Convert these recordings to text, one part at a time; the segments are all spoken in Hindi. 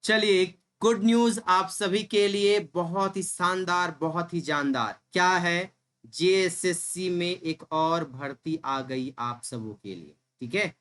चलिए, गुड न्यूज आप सभी के लिए, बहुत ही शानदार, बहुत ही जानदार। क्या है? जेएसएससी में एक और भर्ती आ गई आप सबों के लिए। ठीक है,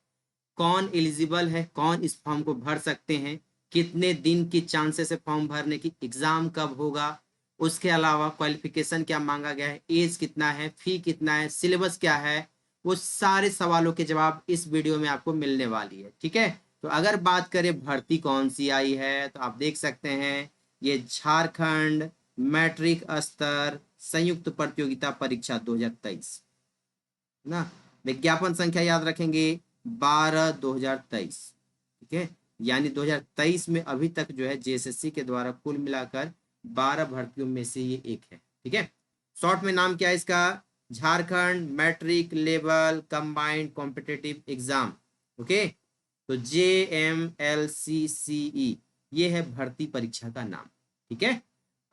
कौन एलिजिबल है, कौन इस फॉर्म को भर सकते हैं, कितने दिन की चांसेस है फॉर्म भरने की, एग्जाम कब होगा, उसके अलावा क्वालिफिकेशन क्या मांगा गया है, एज कितना है, फी कितना है, सिलेबस क्या है, वो सारे सवालों के जवाब इस वीडियो में आपको मिलने वाली है। ठीक है, तो अगर बात करें भर्ती कौन सी आई है, तो आप देख सकते हैं ये झारखंड मैट्रिक स्तर संयुक्त प्रतियोगिता परीक्षा 2023 ना। विज्ञापन संख्या याद रखेंगे 12/2023। ठीक है, यानी 2023 में अभी तक जो है जेएसएससी के द्वारा कुल मिलाकर 12 भर्तियों में से ये एक है। ठीक है, शॉर्ट में नाम क्या है इसका? Jharkhand matric level combined competitive exam. Okay, तो JMLCCE ये है भर्ती परीक्षा का नाम। ठीक है,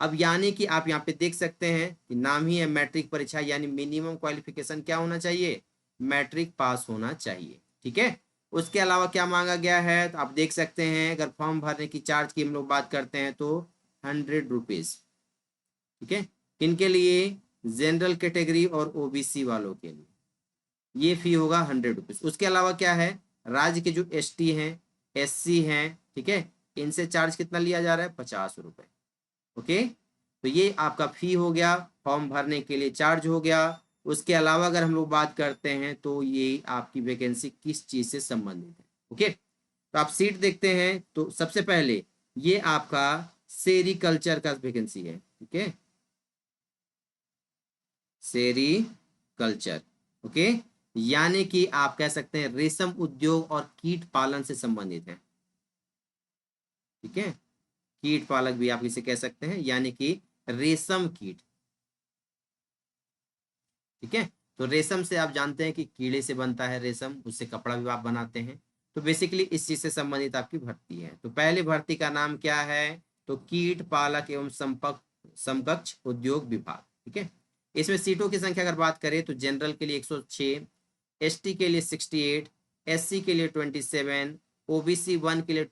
अब यानी कि आप यहाँ पे देख सकते हैं कि नाम ही है मैट्रिक परीक्षा, यानी मिनिमम क्वालिफिकेशन क्या होना चाहिए? मैट्रिक पास होना चाहिए। ठीक है, उसके अलावा क्या मांगा गया है, तो आप देख सकते हैं अगर फॉर्म भरने की चार्ज की हम लोग बात करते हैं तो 100 रुपीज। ठीक है, किनके लिए? जनरल कैटेगरी और ओबीसी वालों के लिए ये फी होगा 100 रुपीज। उसके अलावा क्या है, राज्य के जो ST हैं, SC हैं, ठीक है, इनसे चार्ज कितना लिया जा रहा है? 50 रुपए। ओके, तो ये आपका फी हो गया, फॉर्म भरने के लिए चार्ज हो गया। उसके अलावा अगर हम लोग बात करते हैं तो ये आपकी वैकेंसी किस चीज से संबंधित है। ओके, तो आप सीट देखते हैं तो सबसे पहले ये आपका सेरिकल्चर का वैकेंसी है। ठीक है, सेरिकल्चर। ओके, यानी कि आप कह सकते हैं रेशम उद्योग और कीट पालन से संबंधित है। ठीक है, कीट पालक भी आप इसे कह सकते हैं, यानी कि रेशम कीट। ठीक है, तो रेशम से आप जानते हैं कि कीड़े से बनता है रेशम, उससे कपड़ा भी आप बनाते हैं। तो बेसिकली इस चीज से संबंधित आपकी भर्ती है। तो पहले भर्ती का नाम क्या है? तो कीट पालक एवं समकक्ष उद्योग विभाग। ठीक है, इसमें सीटों की संख्या अगर बात करें तो जनरल के लिए 106, ST के लिए 68, SC के लिए 27, OBC 1 के लिए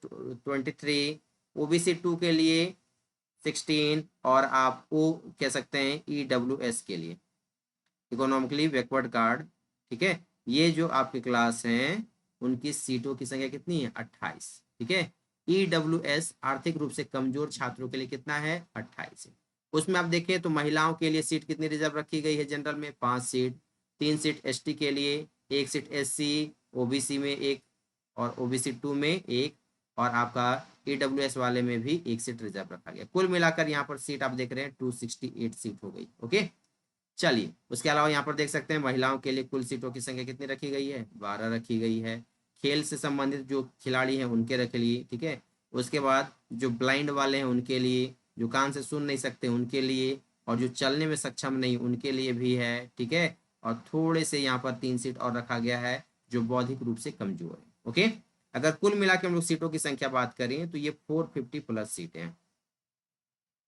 23, OBC 2 के लिए 16 और आप O कह सकते हैं EWS के लिए, इकोनॉमिकली बैकवर्ड कार्ड। ठीक है, ये जो आपके क्लास हैं उनकी सीटों की संख्या कितनी है? 28। ठीक है, EWS आर्थिक रूप से कमजोर छात्रों के लिए कितना है? 28 है। उसमें आप देखें तो महिलाओं के लिए सीट कितनी रिजर्व रखी गई है? जनरल में 5 सीट, 3 सीट ST के लिए, 1 सीट SC, OBC में 1 और OBC 2 में 1 और आपका EWS वाले में भी 1 सीट रिजर्व रखा गया। कुल मिलाकर यहाँ पर सीट आप देख रहे हैं 268 सीट हो गई। ओके, चलिए, उसके अलावा यहाँ पर देख सकते हैं महिलाओं के लिए कुल सीटों की संख्या कितनी रखी गई है? 12 रखी गई है। खेल से संबंधित जो खिलाड़ी हैं उनके रख लिए। ठीक है, उसके बाद जो ब्लाइंड वाले हैं उनके लिए, जो कान से सुन नहीं सकते उनके लिए, और जो चलने में सक्षम नहीं उनके लिए भी है। ठीक है, और थोड़े से यहाँ पर 3 सीट और रखा गया है जो बौद्धिक रूप से कमजोर है। ओके, अगर कुल मिला के हम लोग सीटों की संख्या बात करें तो ये 450 प्लस सीटें हैं।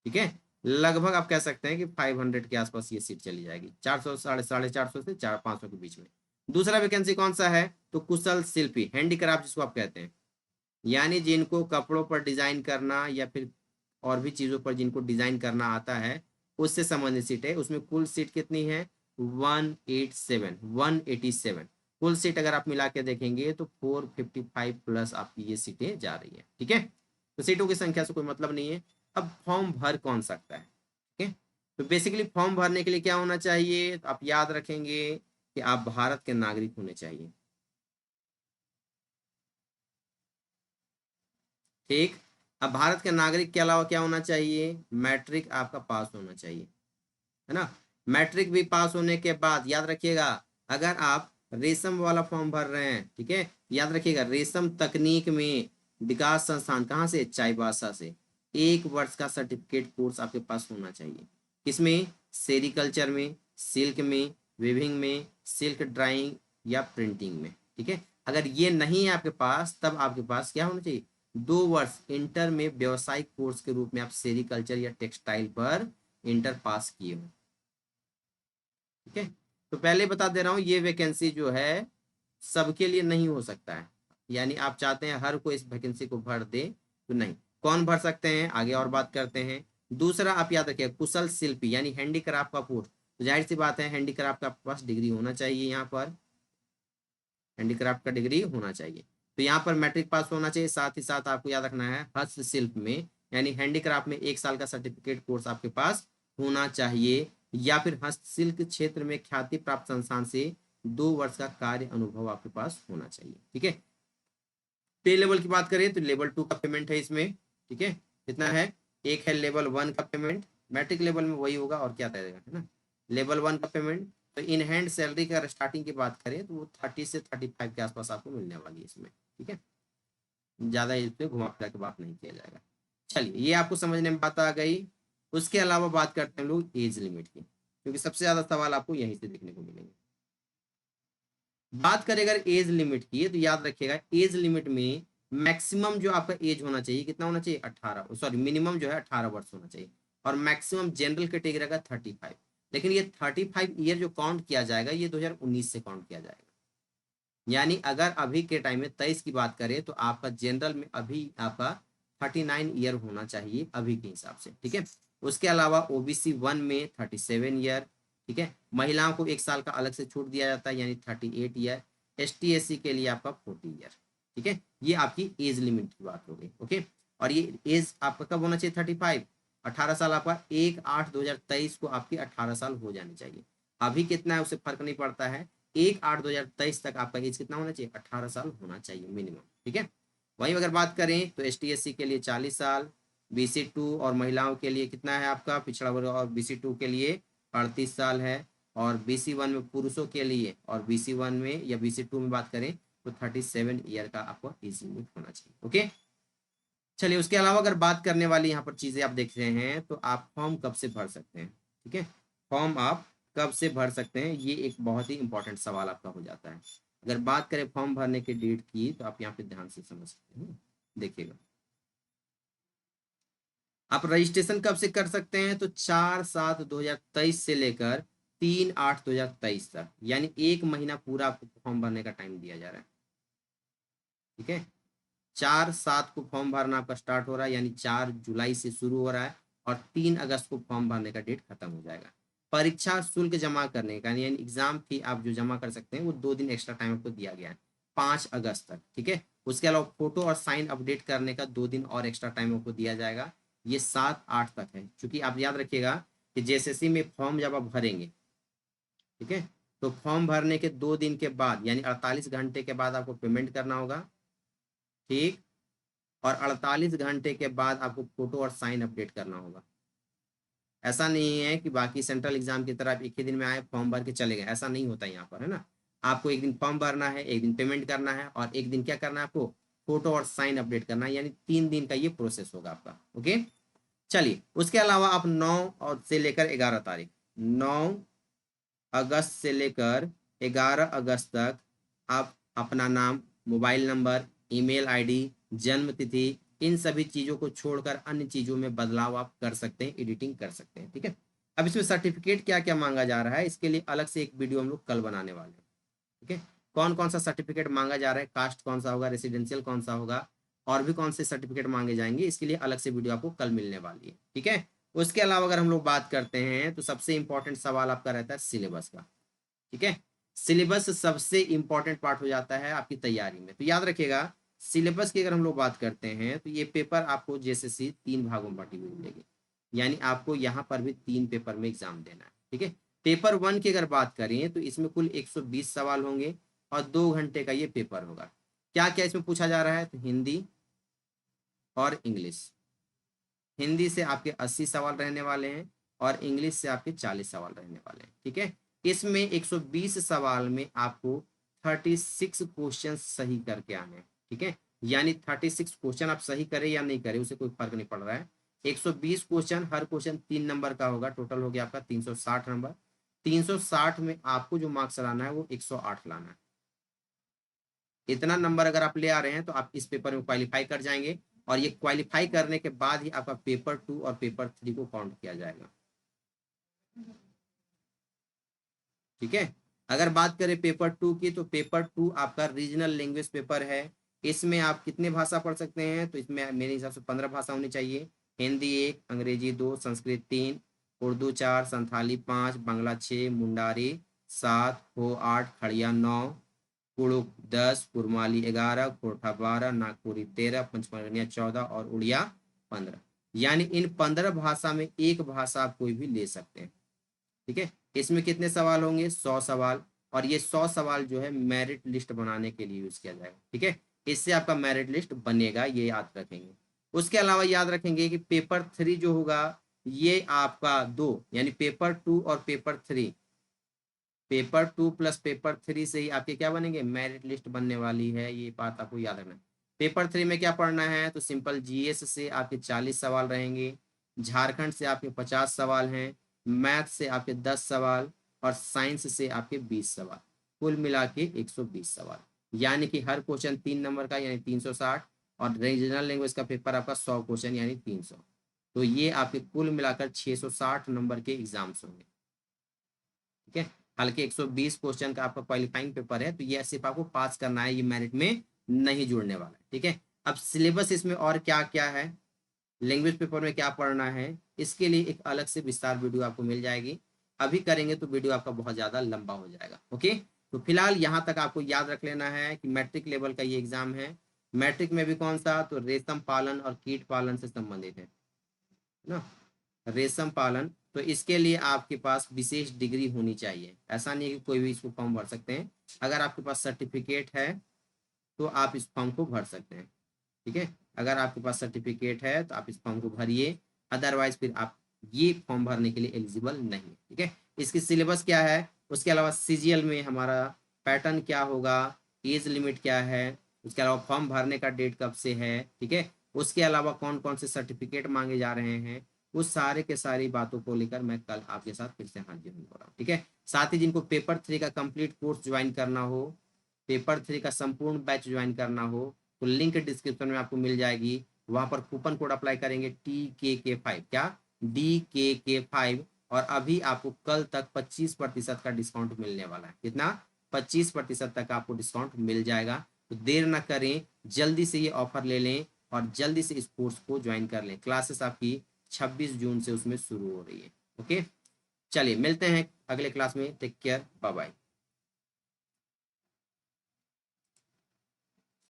ठीक है, लगभग आप कह सकते हैं कि 500 के आसपास ये सीट चली जाएगी, 400 साढ़े 450 से 400-500 के बीच में। दूसरा वैकेंसी कौन सा है? तो कुशल शिल्पी, हैंडीक्राफ्ट जिसको आप कहते हैं, यानी जिनको कपड़ों पर डिजाइन करना या फिर और भी चीजों पर जिनको डिजाइन करना आता है उससे संबंधित सीट है। उसमें कुल सीट कितनी है? 187 कुल सीट अगर आप मिला के देखेंगे तो 455 प्लस आपकी ये सीटें जा रही है। ठीक है, तो सीटों की संख्या से कोई मतलब नहीं है। अब फॉर्म भर कौन सकता है? ठीक है, तो बेसिकली फॉर्म भरने के लिए क्या होना चाहिए? तो आप याद रखेंगे कि आप भारत के नागरिक होने चाहिए। ठीक, अब भारत के नागरिक के अलावा क्या होना चाहिए? मैट्रिक आपका पास होना चाहिए, है ना। मैट्रिक भी पास होने के बाद याद रखिएगा, अगर आप रेशम वाला फॉर्म भर रहे हैं, ठीक है, याद रखिएगा रेशम तकनीक में विकास संस्थान कहाँ से? चाईबासा से 1 वर्ष का सर्टिफिकेट कोर्स आपके पास होना चाहिए। किसमें? सेरिकल्चर में, सिल्क में, विविंग में, सिल्क ड्राइंग या प्रिंटिंग में। ठीक है, अगर ये नहीं है आपके पास तब आपके पास क्या होना चाहिए? 2 वर्ष इंटर में व्यवसायिक कोर्स के रूप में आप सेरिकल्चर या टेक्सटाइल पर इंटर पास किए हो। ठीक है, तो पहले बता दे रहा हूँ ये वैकेंसी जो है सबके लिए नहीं हो सकता है, यानी आप चाहते हैं हर कोई इस वैकेंसी को भर दे तो नहीं। कौन भर सकते हैं, आगे और बात करते हैं। दूसरा आप याद रखिए कुशल शिल्पी यानी हैंडीक्राफ्ट का कोर्स, तो जाहिर सी बात है हैंडीक्राफ्ट का आपके पास डिग्री होना चाहिए, यहाँ पर हैंडीक्राफ्ट का डिग्री होना चाहिए। तो यहाँ पर मैट्रिक पास होना चाहिए, साथ ही साथ आपको याद रखना है हस्तशिल्प में यानी हैंडीक्राफ्ट में 1 साल का सर्टिफिकेट कोर्स आपके पास होना चाहिए, या फिर हस्तशिल्प क्षेत्र में ख्याति प्राप्त संस्थान से 2 वर्ष का कार्य अनुभव आपके पास होना चाहिए। ठीक है, पे लेवल की बात करें तो लेवल 2 का पेमेंट है इसमें। ठीक है, कितना है, एक है लेवल 1 का पेमेंट, मैट्रिक लेवल में वही होगा और क्या रहेगा, है ना। लेवल 1 का पेमेंट, तो इन हैंड सैलरी का स्टार्टिंग की बात करें तो वो 30 से 35 के आसपास आपको मिलने वाली है इसमें। ठीक है, ज्यादा इस पे घुमा फिरा के बात नहीं किया जाएगा। चलिए, ये आपको समझने में बात आ गई। उसके अलावा बात करते हैं लोग एज लिमिट की, क्योंकि सबसे ज्यादा सवाल आपको यहीं से देखने को मिलेंगे। बात करें अगर एज लिमिट की, तो याद रखिएगा एज लिमिट में मैक्सिमम जो आपका एज होना चाहिए कितना होना चाहिए, 18, सॉरी मिनिमम जो है 18 वर्ष होना चाहिए, और मैक्सिमम जनरल कैटेगरी का 35। लेकिन ये 35 ईयर जो काउंट किया जाएगा ये 2019 से काउंट किया जाएगा। यानी अगर अभी के टाइम में 23 की बात करें तो आपका जनरल में अभी आपका 39 ईयर होना चाहिए अभी के हिसाब से। ठीक है, उसके अलावा ओबीसी 1 में 37 ईयर। ठीक है, महिलाओं को 1 साल का अलग से छूट दिया जाता है यानी 38 ईयर। ST SC के लिए आपका 40 ईयर। ठीक है, ये आपकी एज लिमिट की बात हो गई। ओके, और ये एज आपका कब होना चाहिए, 35, 18 साल आपका 1/8/2023 को आपकी 18 साल हो जानी चाहिए। अभी कितना है उससे फर्क नहीं पड़ता है, 1/8/2023 तक आपका एज कितना होना चाहिए, 18 साल होना चाहिए मिनिमम। ठीक है, वहीं अगर बात करें तो ST SC के लिए 40 साल, BC2 और महिलाओं के लिए कितना है आपका पिछड़ा वर्ग और BC2 के लिए 38 साल है, और BC1 में पुरुषों के लिए और BC1 में या BC2 में बात करें तो 37 ईयर का आपको एज लिमिट होना चाहिए। ओके, चलिए, उसके अलावा अगर बात करने वाली यहाँ पर चीजें आप देख रहे हैं तो आप फॉर्म कब से भर सकते हैं। ठीक है, फॉर्म आप कब से भर सकते हैं, ये एक बहुत ही इंपॉर्टेंट सवाल आपका हो जाता है। अगर बात करें फॉर्म भरने के डेट की तो आप यहाँ पे ध्यान से समझ सकते हैं, देखिएगा। आप रजिस्ट्रेशन कब से कर सकते हैं, तो 4/7/2023 से लेकर 3/8/2023 तक, यानी 1 महीना पूरा आपको फॉर्म भरने का टाइम दिया जा रहा है। ठीक है, 4/7 को फॉर्म भरना आपका स्टार्ट हो रहा है, यानी 4 जुलाई से शुरू हो रहा है, और 3 अगस्त को फॉर्म भरने का डेट खत्म हो जाएगा। परीक्षा शुल्क जमा करने का यानी एग्जाम फी आप जो जमा कर सकते हैं वो 2 दिन एक्स्ट्रा टाइम आपको दिया गया है, 5 अगस्त तक। ठीक है, उसके अलावा फोटो और साइन अपडेट करने का 2 दिन और एक्स्ट्रा टाइम आपको दिया जाएगा, ये 7/8 तक है। क्योंकि आप याद रखिएगा कि JSSC में फॉर्म जब आप भरेंगे, ठीक है, तो फॉर्म भरने के 2 दिन के बाद यानी 48 घंटे के बाद आपको पेमेंट करना होगा। ठीक, और 48 घंटे के बाद आपको फोटो और साइन अपडेट करना होगा। ऐसा नहीं है कि बाकी सेंट्रल एग्जाम की तरह आप एक ही दिन में आए फॉर्म भर के चले गए, ऐसा नहीं होता यहाँ पर, है ना। आपको एक दिन फॉर्म भरना है, एक दिन पेमेंट करना है, और एक दिन क्या करना है आपको, फोटो और साइन अपडेट करना है, यानी 3 दिन का ये प्रोसेस होगा आपका। ओके, चलिए, उसके अलावा आप 9 और से लेकर 11 तारीख, 9 अगस्त से लेकर 11 अगस्त तक आप अपना नाम, मोबाइल नंबर, ईमेल आईडी, जन्म तिथि, इन सभी चीज़ों को छोड़कर अन्य चीज़ों में बदलाव आप कर सकते हैं, एडिटिंग कर सकते हैं। ठीक है, अब इसमें सर्टिफिकेट क्या क्या मांगा जा रहा है, इसके लिए अलग से एक वीडियो हम लोग कल बनाने वाले हैं। ठीक है, कौन कौन सा सर्टिफिकेट मांगा जा रहा है, कास्ट कौन सा होगा, रेसिडेंशियल कौन सा होगा, और भी कौन से सर्टिफिकेट मांगे जाएंगे, इसके लिए अलग से वीडियो आपको कल मिलने वाली है। ठीक है, उसके अलावा अगर हम लोग बात करते हैं तो सबसे इंपॉर्टेंट सवाल आपका रहता है सिलेबस का। ठीक है, सिलेबस सबसे इंपॉर्टेंट पार्ट हो जाता है आपकी तैयारी में। तो याद रखिएगा, सिलेबस की अगर हम लोग बात करते हैं तो ये पेपर आपको JSSC 3 भागों में बांटी हुई मिलेगी, यानी आपको यहाँ पर भी 3 पेपर में एग्जाम देना है। ठीक है, पेपर 1 की अगर बात करें तो इसमें कुल 120 सवाल होंगे और 2 घंटे का ये पेपर होगा। क्या क्या इसमें पूछा जा रहा है, तो हिंदी और इंग्लिश। हिंदी से आपके 80 सवाल रहने वाले हैं और इंग्लिश से आपके 40 सवाल रहने वाले हैं। ठीक है, इसमें 120 सवाल में आपको 36 क्वेश्चन सही करके आने हैं। ठीक है, यानी 36 क्वेश्चन आप सही करें या नहीं करें उसे कोई फर्क नहीं पड़ रहा है। 120 क्वेश्चन, हर क्वेश्चन 3 नंबर का होगा, टोटल हो गया आपका 360 नंबर। 360 में आपको जो मार्क्स लाना है वो 108 लाना है। इतना नंबर अगर आप ले आ रहे हैं तो आप इस पेपर में क्वालिफाई कर जाएंगे, और ये क्वालिफाई करने के बाद ही आपका पेपर 2 और पेपर 3 को काउंट किया जाएगा। ठीक है, अगर बात करें पेपर 2 की तो पेपर 2 आपका रीजनल लैंग्वेज पेपर है, इसमें आप कितने भाषा पढ़ सकते हैं, तो इसमें मेरे हिसाब से 15 भाषा होनी चाहिए। हिंदी 1, अंग्रेजी 2, संस्कृत 3, उर्दू 4, संथाली 5, बांग्ला 6, मुंडारी 7, हो 8, खड़िया 9, कुड़ुक 10, कुरमाली 11, कोठा 12, नागपुरी 13, पंचमरनिया 14 और उड़िया 15। यानी इन 15 भाषा में एक भाषा आप कोई भी ले सकते हैं। ठीक है, इसमें कितने सवाल होंगे, 100 सवाल। और ये 100 सवाल जो है मेरिट लिस्ट बनाने के लिए यूज किया जाएगा। ठीक है, इससे आपका मेरिट लिस्ट बनेगा, ये याद रखेंगे। उसके अलावा याद रखेंगे कि पेपर 3 जो होगा ये आपका 2 यानी पेपर 2 और पेपर 3, पेपर 2 प्लस पेपर 3 से ही आपके क्या बनेंगे, मेरिट लिस्ट बनने वाली है। ये बात आपको याद रखना है। पेपर 3 में क्या पढ़ना है, तो सिंपल जीएस से आपके 40 सवाल रहेंगे, झारखंड से आपके 50 सवाल हैं, मैथ से आपके 10 सवाल और साइंस से आपके 20 सवाल, कुल मिला के 120 सवाल। यानी कि हर क्वेश्चन 3 नंबर का यानी 360, और रीजनल लैंग्वेज का पेपर आपका 100 क्वेश्चन यानी 300। तो ये आपके कुल मिलाकर 660 नंबर के एग्जाम्स होंगे। ठीक है, हल्के 120 क्वेश्चन का आपका क्वालिफाइंग पेपर है, तो ये सिर्फ आपको पास करना है, ये मेरिट में नहीं जुड़ने वाला है। ठीक है, अब सिलेबस इसमें और क्या क्या है, लैंग्वेज पेपर में क्या पढ़ना है, इसके लिए एक अलग से विस्तार वीडियो आपको मिल जाएगी। अभी करेंगे तो वीडियो आपका बहुत ज्यादा लंबा हो जाएगा। ओके, तो फिलहाल यहाँ तक आपको याद रख लेना है कि मैट्रिक लेवल का ये एग्जाम है। मैट्रिक में भी कौन सा, तो रेशम पालन और कीट पालन से संबंधित है ना, रेशम पालन। तो इसके लिए आपके पास विशेष डिग्री होनी चाहिए, ऐसा नहीं है कि कोई भी इसको फॉर्म भर सकते हैं। अगर आपके पास सर्टिफिकेट है तो आप इस फॉर्म को भर सकते हैं। ठीक है, अगर आपके पास सर्टिफिकेट है तो आप इस फॉर्म को भरिए, अदरवाइज फिर आप ये फॉर्म भरने के लिए एलिजिबल नहीं है। ठीक है, इसकी सिलेबस क्या है, उसके अलावा सीजीएल में हमारा पैटर्न क्या होगा, एज लिमिट क्या है, उसके अलावा फॉर्म भरने का डेट कब से है। ठीक है, उसके अलावा कौन कौन से सर्टिफिकेट मांगे जा रहे हैं, उस सारे के सारी बातों को लेकर मैं कल आपके साथ फिर से हाजिर हो रहा हूँ। ठीक है, साथ ही जिनको पेपर 3 का कंप्लीट कोर्स ज्वाइन करना हो, पेपर 3 का संपूर्ण बैच ज्वाइन करना हो, तो लिंक डिस्क्रिप्शन में आपको मिल जाएगी। वहां पर कूपन कोड अप्लाई करेंगे TKK5, क्या DKK5, और अभी आपको कल तक 25% का डिस्काउंट मिलने वाला है। कितना, 25% तक आपको डिस्काउंट मिल जाएगा। तो देर ना करें, जल्दी से ये ऑफर ले लें और जल्दी से इस कोर्स को ज्वाइन कर लें। क्लासेस आपकी 26 जून से उसमें शुरू हो रही है। ओके, चलिए मिलते हैं अगले क्लास में। Take care, bye bye.